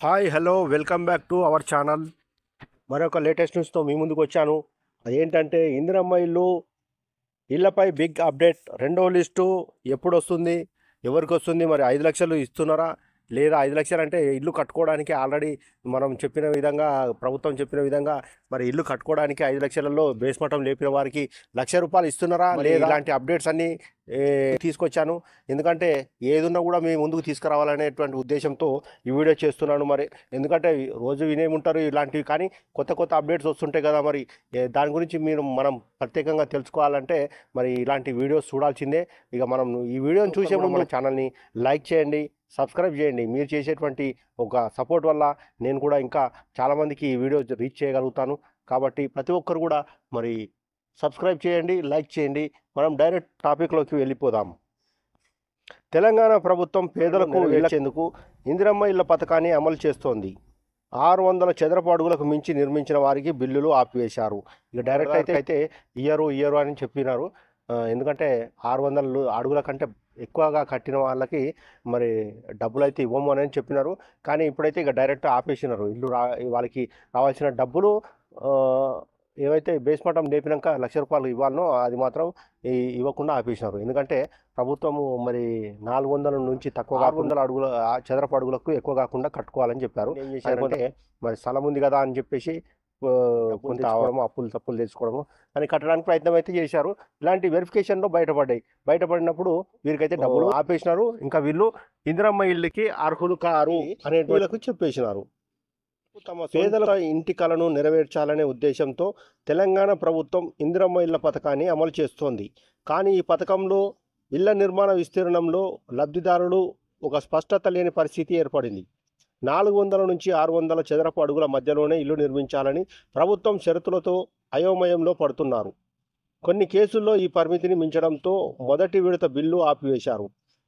Hi hello welcome back to our channel. మరొక latest న్యూస్తో మీ ముందుకు వచ్చాను. అదేంటంటే ఇందిరమ్మ ఇళ్లపై బిగ్ అప్డేట్. రెండో లిస్టు ఎప్పుడు వస్తుంది, ఎవరికి వస్తుంది, మరి 5 లక్షలు ఇస్తున్నారా లేదా? 5 లక్షలు అంటే ఇల్లు కట్టుకోవడానికి ఆల్రెడీ మనం చెప్పిన విధంగా, ప్రభుత్వం చెప్పిన విధంగా మరి ఇల్లు కట్టుకోవడానికి 5 లక్షలలో బేస్మఠం లేపిన వారికి ₹1,00,000 ఇస్తున్నారా లేదా? ఇలాంటి అప్డేట్స్ అన్నీ తీసుకొచ్చాను. ఎందుకంటే ఏదున్నా కూడా మీ ముందుకు తీసుకురావాలనేటువంటి ఉద్దేశంతో ఈ వీడియో చేస్తున్నాను. మరి ఎందుకంటే రోజు వినేముంటారు ఇలాంటివి, కానీ కొత్త కొత్త అప్డేట్స్ వస్తుంటాయి కదా. మరి దాని గురించి మనం ప్రత్యేకంగా తెలుసుకోవాలంటే మరి ఇలాంటి వీడియోస్ చూడాల్సిందే. ఇక మనం ఈ వీడియోని చూసే ముందు మన ఛానల్ని లైక్ చేయండి, సబ్స్క్రైబ్ చేయండి. మీరు చేసేటువంటి ఒక సపోర్ట్ వల్ల నేను కూడా ఇంకా చాలామందికి ఈ వీడియో రీచ్ చేయగలుగుతాను. కాబట్టి ప్రతి ఒక్కరు కూడా మరి సబ్స్క్రైబ్ చేయండి, లైక్ చేయండి. మనం డైరెక్ట్ టాపిక్లోకి వెళ్ళిపోదాం. తెలంగాణ ప్రభుత్వం పేదలకు ఇచ్చేందుకు ఇందిరమ్మ ఇళ్ల పథకాన్ని అమలు చేస్తోంది. 600 చదరపు అడుగులకు మించి నిర్మించిన వారికి బిల్లులు ఆపివేశారు. ఇక డైరెక్ట్ అయితే ఇయ్యరు అని చెప్పినారు. ఎందుకంటే 600 అడుగుల కంటే ఎక్కువగా కట్టిన వాళ్ళకి మరి డబ్బులు అయితే ఇవ్వము అని చెప్పినారు. కానీ ఇప్పుడైతే ఇక డైరెక్ట్ ఆపేసినారు. వాళ్ళకి రావాల్సిన డబ్బులు ఏవైతే బేస్మఠం లేపినాక ₹1,00,000 ఇవ్వాలనో అది మాత్రం ఇవ్వకుండా ఆపేసినారు. ఎందుకంటే ప్రభుత్వము మరి 400 నుంచి తక్కువ 600 అడుగుల చదరపు అడుగులకు ఎక్కువ కాకుండా కట్టుకోవాలని చెప్పారు. ఏం చేశారంటే మరి స్థలం ఉంది కదా అని చెప్పేసి కొంత అప్పులు తప్పులు తెచ్చుకోవడము అని కట్టడానికి ప్రయత్నం అయితే చేశారు. ఇలాంటి వెరిఫికేషన్లో బయటపడినప్పుడు వీరికైతే డబ్బులు ఆపేసినారు. ఇంకా వీళ్ళు ఇందిరమ్మ ఇళ్ళకి అర్హులు కారు అనే వీళ్ళకు చెప్పేసినారు. తమ పేదల ఇంటి కలను నెరవేర్చాలనే ఉద్దేశంతో తెలంగాణ ప్రభుత్వం ఇందిరమ్మ ఇళ్ల పథకాన్ని అమలు చేస్తోంది. కానీ ఈ పథకంలో ఇళ్ల నిర్మాణ విస్తీర్ణంలో లబ్ధిదారులు ఒక స్పష్టత లేని పరిస్థితి ఏర్పడింది. 400 నుంచి 600 చదరపు అడుగుల మధ్యలోనే ఇల్లు నిర్మించాలని ప్రభుత్వం షరతులతో అయోమయంలో పడుతున్నారు. కొన్ని కేసుల్లో ఈ పరిమితిని మించడంతో మొదటి విడత బిల్లు ఆపివేశారు.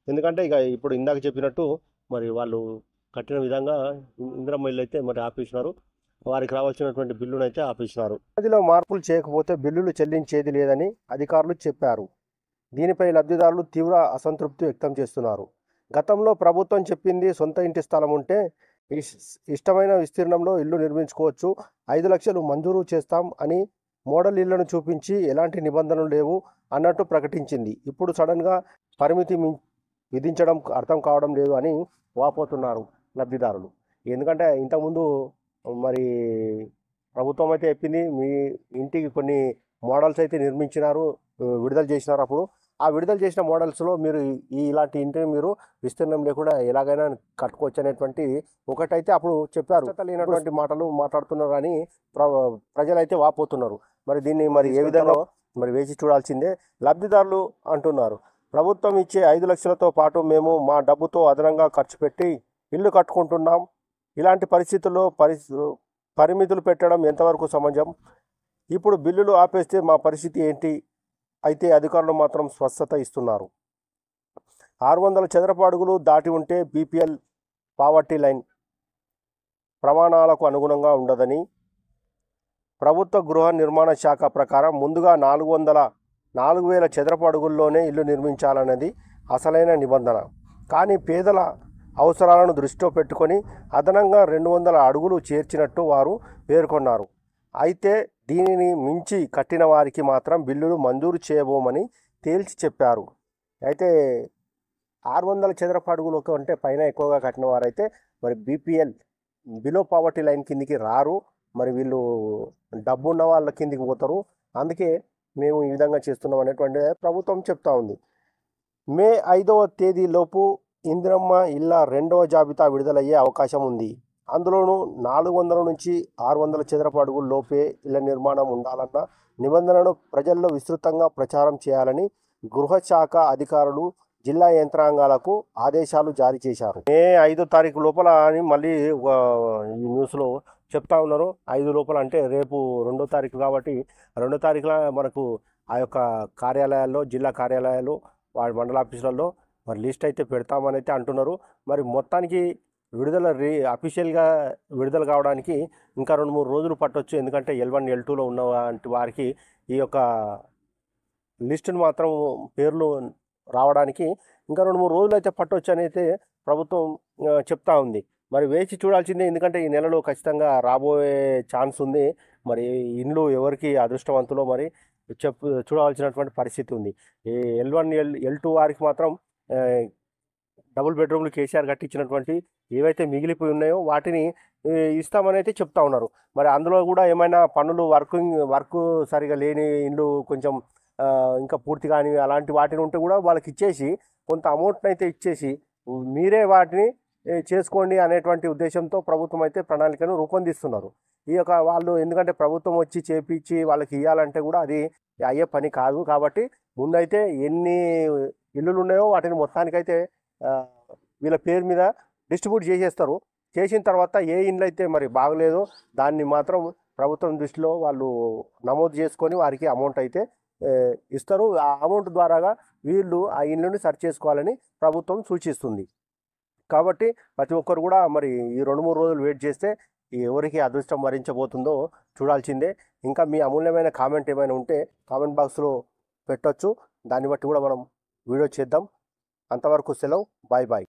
ఎందుకంటే ఇక ఇప్పుడు ఇందాక చెప్పినట్టు మరి వాళ్ళు కట్టిన విధంగా ఇందిరమ్మ ఇల్లు అయితే మరి ఆపేసినారు. వారికి రావాల్సినటువంటి బిల్లును అయితే ఆపేసినారు. అదిలో మార్పులు చేయకపోతే బిల్లులు చెల్లించేది లేదని అధికారులు చెప్పారు. దీనిపై లబ్ధిదారులు తీవ్ర అసంతృప్తి వ్యక్తం చేస్తున్నారు. గతంలో ప్రభుత్వం చెప్పింది సొంత ఇంటి స్థలం ఉంటే ఇష్టమైన విస్తీర్ణంలో ఇల్లు నిర్మించుకోవచ్చు, 5 లక్షలు మంజూరు చేస్తాం అని మోడల్ ఇళ్లను చూపించి ఎలాంటి నిబంధనలు లేవు అన్నట్టు ప్రకటించింది. ఇప్పుడు సడన్గా పరిమితి విధించడం అర్థం కావడం లేదు అని వాపోతున్నారు లబ్ధిదారులు. ఎందుకంటే ఇంతకుముందు మరి ప్రభుత్వం అయితే చెప్పింది మీ ఇంటికి కొన్ని మోడల్స్ అయితే నిర్మించినారు, విడుదల చేసినారు. అప్పుడు ఆ విడుదల చేసిన మోడల్స్లో మీరు ఇలాంటి ఇంటిని మీరు విస్తీర్ణం లేకుండా ఎలాగైనా కట్టుకోవచ్చు అనేటువంటి ఒకటైతే అప్పుడు చెప్పారు. లేనటువంటి మాటలు మాట్లాడుతున్నారు అని ప్రజలైతే వాపోతున్నారు. మరి దీన్ని మరి ఏ విధంగా మరి వేచి చూడాల్సిందే. లబ్ధిదారులు అంటున్నారు, ప్రభుత్వం ఇచ్చే 5 లక్షలతో పాటు మేము మా డబ్బుతో అదనంగా ఖర్చు పెట్టి ఇల్లు కట్టుకుంటున్నాం. ఇలాంటి పరిస్థితుల్లో పరిమితులు పెట్టడం ఎంతవరకు సమంజసం? ఇప్పుడు బిల్లులు ఆపేస్తే మా పరిస్థితి ఏంటి? అయితే అధికారులు మాత్రం స్వస్థత ఇస్తున్నారు. 600 చదరపు అడుగులు దాటి ఉంటే బీపీఎల్ పావర్టీ లైన్ ప్రమాణాలకు అనుగుణంగా ఉండదని ప్రభుత్వ గృహ నిర్మాణ శాఖ ప్రకారం ముందుగా 4,000 చదరపు అడుగుల్లోనే ఇల్లు నిర్మించాలన్నది అసలైన నిబంధన. కానీ పేదల అవసరాలను దృష్టిలో పెట్టుకొని అదనంగా 200 అడుగులు చేర్చినట్టు వారు పేర్కొన్నారు. అయితే దీనిని మించి కట్టిన వారికి మాత్రం బిల్లులు మంజూరు చేయబోమని తేల్చి చెప్పారు. అయితే 600 చదరపు అడుగులు అంటే పైన ఎక్కువగా కట్టిన వారైతే మరి బీపీఎల్ బిలో పావర్టీ లైన్ కిందికి రారు. మరి వీళ్ళు డబ్బు ఉన్న వాళ్ళ కిందికి పోతారు. అందుకే మేము ఈ విధంగా చేస్తున్నాం అనేటువంటి ప్రభుత్వం చెప్తా ఉంది. మే 5వ తేదీలోపు ఇందిరమ్మ ఇళ్ల రెండవ జాబితా విడుదలయ్యే అవకాశం ఉంది. అందులోనూ 400 నుంచి 600 చదరపు అడుగుల లోపే ఇళ్ల నిర్మాణం ఉండాలన్న నిబంధనను ప్రజల్లో విస్తృతంగా ప్రచారం చేయాలని గృహశాఖ అధికారులు జిల్లా యంత్రాంగాలకు ఆదేశాలు జారీ చేశారు. మే 5వ తారీఖు లోపల అని మళ్ళీ ఈ న్యూస్లో చెప్తా ఉన్నారు. 5 లోపల అంటే రేపు 2వ తారీఖు కాబట్టి 2వ తారీఖున మనకు ఆ యొక్క కార్యాలయాల్లో, జిల్లా కార్యాలయాలు, వాడి మండల ఆఫీసులలో మరి లిస్ట్ అయితే పెడతామని అయితే అంటున్నారు. మరి మొత్తానికి అఫీషియల్గా విడుదల కావడానికి ఇంకా 2-3 రోజులు పట్టవచ్చు. ఎందుకంటే L1, L2లో ఉన్న వారికి ఈ యొక్క లిస్టును మాత్రం పేర్లు రావడానికి ఇంకా 2-3 రోజులు అయితే పట్టవచ్చు అని అయితే ప్రభుత్వం చెప్తా ఉంది. మరి వేచి చూడాల్సిందే, ఎందుకంటే ఈ నెలలో ఖచ్చితంగా రాబోయే ఛాన్స్ ఉంది. మరి ఇండ్లు ఎవరికి అదృష్టవంతులో మరి చూడవలసినటువంటి పరిస్థితి ఉంది. ఈ L1 L2 వారికి మాత్రం ఆ, డబుల్ బెడ్రూమ్లు కేసీఆర్ కట్టించినటువంటి ఏవైతే మిగిలిపోయి ఉన్నాయో వాటిని ఇస్తామని అయితే చెప్తా ఉన్నారు. మరి అందులో కూడా ఏమైనా పనులు వర్క్ సరిగా లేని ఇండ్లు కొంచెం ఇంకా పూర్తి కాని అలాంటి వాటిని ఉంటే కూడా వాళ్ళకి ఇచ్చేసి కొంత అమౌంట్ని అయితే ఇచ్చేసి మీరే వాటిని చేసుకోండి అనేటువంటి ఉద్దేశంతో ప్రభుత్వం అయితే ప్రణాళికను రూపొందిస్తున్నారు. ఈ యొక్క వాళ్ళు ఎందుకంటే ప్రభుత్వం వచ్చి చేపించి వాళ్ళకి ఇవ్వాలంటే కూడా అది అయ్యే పని కాదు. కాబట్టి ముందైతే ఎన్ని ఇల్లులు ఉన్నాయో వాటిని మొత్తానికైతే ఆ, వీళ్ళ పేరు మీద డిస్ట్రిబ్యూట్ చేసేస్తారు. చేసిన తర్వాత ఏ ఇండ్లు అయితే మరి బాగలేదో దాన్ని మాత్రం ప్రభుత్వం దృష్టిలో వాళ్ళు నమోదు చేసుకొని వారికి అమౌంట్ అయితే ఆ, ఇస్తారు. ఆ అమౌంట్ ద్వారాగా వీళ్ళు ఆ ఇండ్లని సర్చ్ చేసుకోవాలని ప్రభుత్వం సూచిస్తుంది. కాబట్టి ప్రతి ఒక్కరు కూడా మరి ఈ 2-3 రోజులు వెయిట్ చేస్తే ఎవరికి అదృష్టం వరించబోతుందో చూడాల్సిందే. ఇంకా మీ అమూల్యమైన కామెంట్ ఏమైనా ఉంటే కామెంట్ బాక్స్లో పెట్టొచ్చు. దాన్ని బట్టి కూడా మనం వీడియో చేద్దాం. అంతవరకు సెలవు. Bye bye.